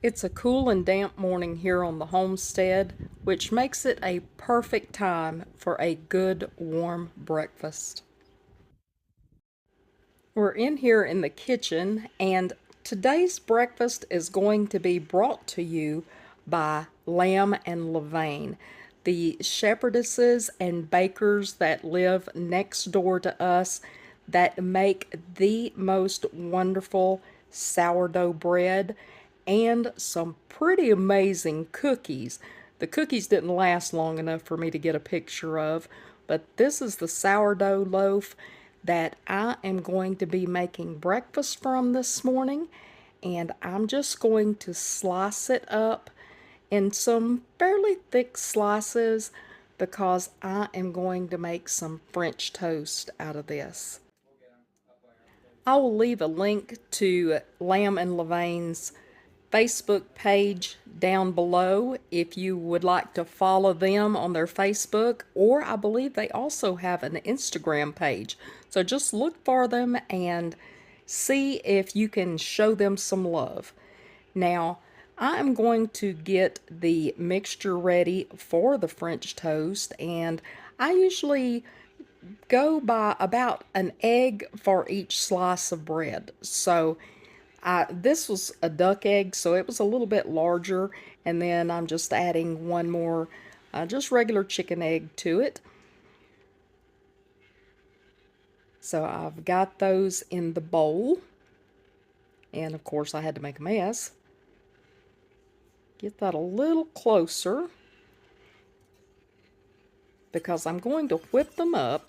It's a cool and damp morning here on the homestead, which makes it a perfect time for a good warm breakfast. We're in here in the kitchen, and today's breakfast is going to be brought to you by Lamb and Levain, the shepherdesses and bakers that live next door to us that make the most wonderful sourdough bread and some pretty amazing cookies. The cookies didn't last long enough for me to get a picture of, but this is the sourdough loaf that I am going to be making breakfast from this morning, and I'm just going to slice it up in some fairly thick slices because I am going to make some French toast out of this. I will leave a link to Lamb and Levain's Facebook page down below if you would like to follow them on their Facebook, or I believe they also have an Instagram page. So just look for them and see if you can show them some love. Now, I am going to get the mixture ready for the French toast, and I usually go by about an egg for each slice of bread. So this was a duck egg, so it was a little bit larger, and then I'm just adding one more just regular chicken egg to it. So I've got those in the bowl, and of course I had to make a mess. Get that a little closer because I'm going to whip them up.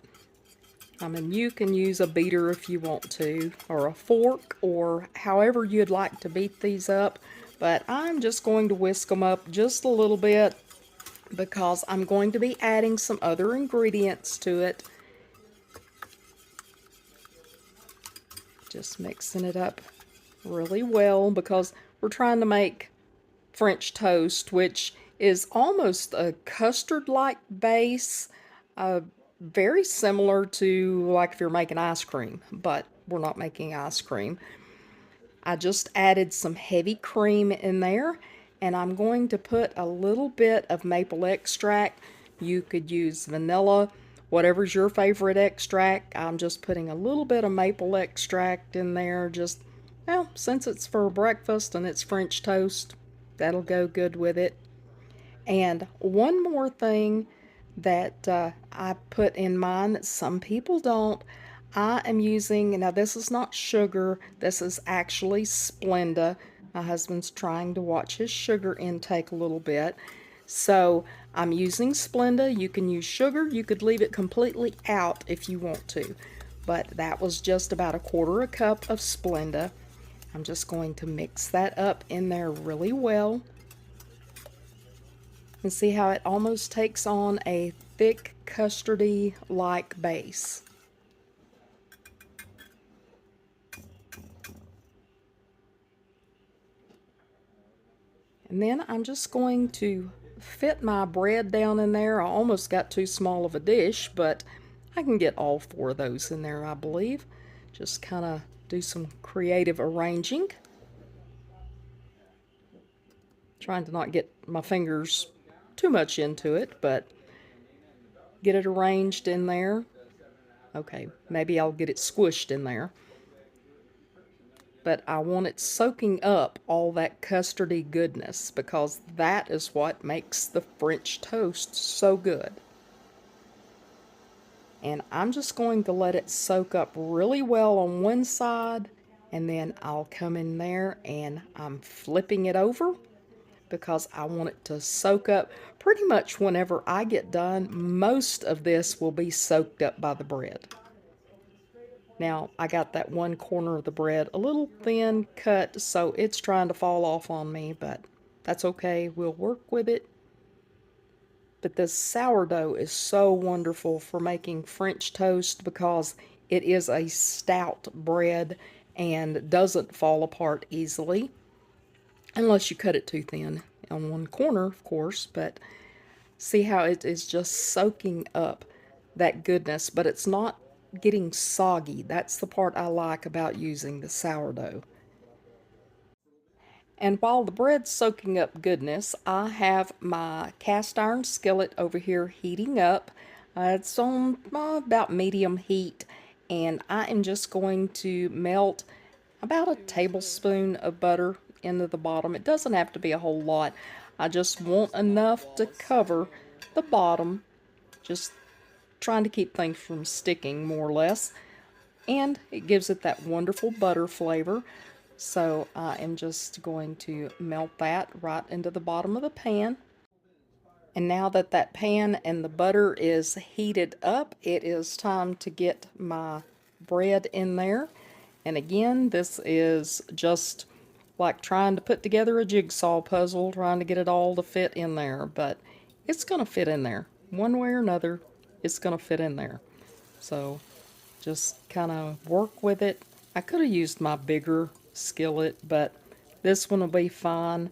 I mean, you can use a beater if you want to, or a fork, or however you'd like to beat these up. But I'm just going to whisk them up just a little bit because I'm going to be adding some other ingredients to it. Just mixing it up really well because we're trying to make French toast, which is almost a custard-like base. Very similar to like if you're making ice cream, but we're not making ice cream. I just added some heavy cream in there, and I'm going to put a little bit of maple extract. You could use vanilla, whatever's your favorite extract. I'm just putting a little bit of maple extract in there, just, well, since it's for breakfast and it's French toast, that'll go good with it. And one more thing that I put in mine that some people don't. I am using, now this is not sugar, this is actually Splenda. My husband's trying to watch his sugar intake a little bit. So I'm using Splenda. You can use sugar, you could leave it completely out if you want to. But that was just about 1/4 cup of Splenda. I'm just going to mix that up in there really well. And see how it almost takes on a thick custardy-like base. And then I'm just going to fit my bread down in there. I almost got too small of a dish, but I can get all 4 of those in there, I believe. Just kind of do some creative arranging. Trying to not get my fingers too much into it, but get it arranged in there. Okay, maybe I'll get it squished in there. But I want it soaking up all that custardy goodness because that is what makes the French toast so good. And I'm just going to let it soak up really well on one side, and then I'll come in there and I'm flipping it over because I want it to soak up. Pretty much whenever I get done, most of this will be soaked up by the bread. Now, I got that one corner of the bread a little thin cut, so it's trying to fall off on me, but that's okay. We'll work with it. But this sourdough is so wonderful for making French toast because it is a stout bread and doesn't fall apart easily, unless you cut it too thin on one corner, of course. But see how it is just soaking up that goodness, but it's not getting soggy. That's the part I like about using the sourdough. And while the bread's soaking up goodness, I have my cast iron skillet over here heating up. It's on about medium heat, and I am just going to melt about a tablespoon of butter into the bottom. It doesn't have to be a whole lot. I just want enough to cover the bottom, just trying to keep things from sticking more or less. And it gives it that wonderful butter flavor. So I am just going to melt that right into the bottom of the pan. And now that that pan and the butter is heated up, it is time to get my bread in there. And again, this is just like trying to put together a jigsaw puzzle, trying to get it all to fit in there. But it's going to fit in there. One way or another, it's going to fit in there. So just kind of work with it. I could have used my bigger skillet, but this one will be fine.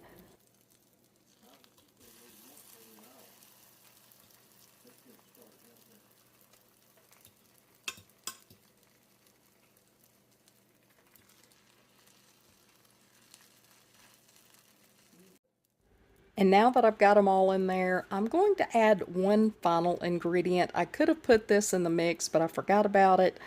And now that I've got them all in there, I'm going to add one final ingredient. I could have put this in the mix, but I forgot about it.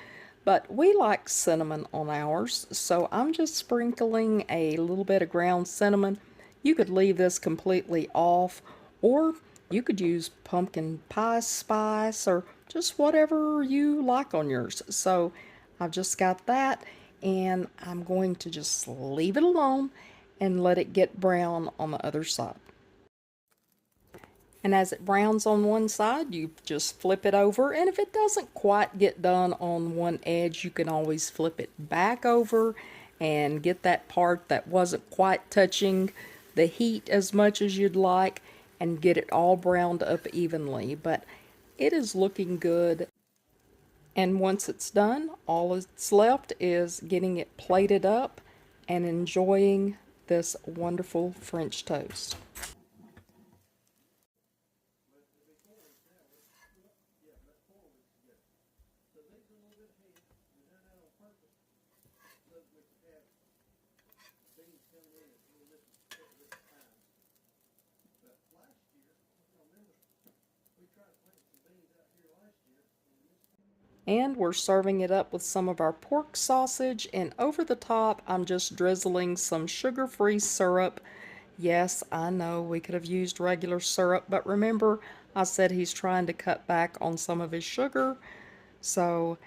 But we like cinnamon on ours, so I'm just sprinkling a little bit of ground cinnamon. You could leave this completely off, or you could use pumpkin pie spice or just whatever you like on yours. So I've just got that, and I'm going to just leave it alone and let it get brown on the other side. And as it browns on one side, you just flip it over. And if it doesn't quite get done on one edge, you can always flip it back over and get that part that wasn't quite touching the heat as much as you'd like and get it all browned up evenly. But it is looking good. And once it's done, all that's left is getting it plated up and enjoying this wonderful French toast. And we're serving it up with some of our pork sausage, and over the top I'm just drizzling some sugar-free syrup. Yes, I know we could have used regular syrup, but remember I said he's trying to cut back on some of his sugar, so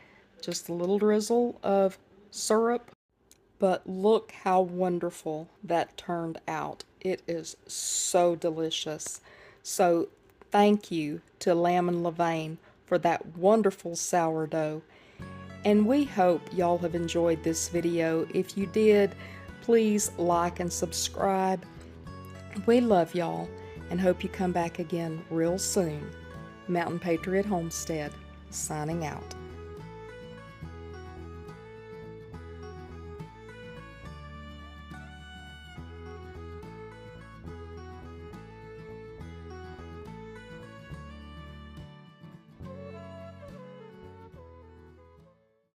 just a little drizzle of syrup. But look how wonderful that turned out. It is so delicious. So thank you to Lamb Levain for that wonderful sourdough. And we hope y'all have enjoyed this video. If you did, please like and subscribe. We love y'all and hope you come back again real soon. Mountain Patriot Homestead, signing out.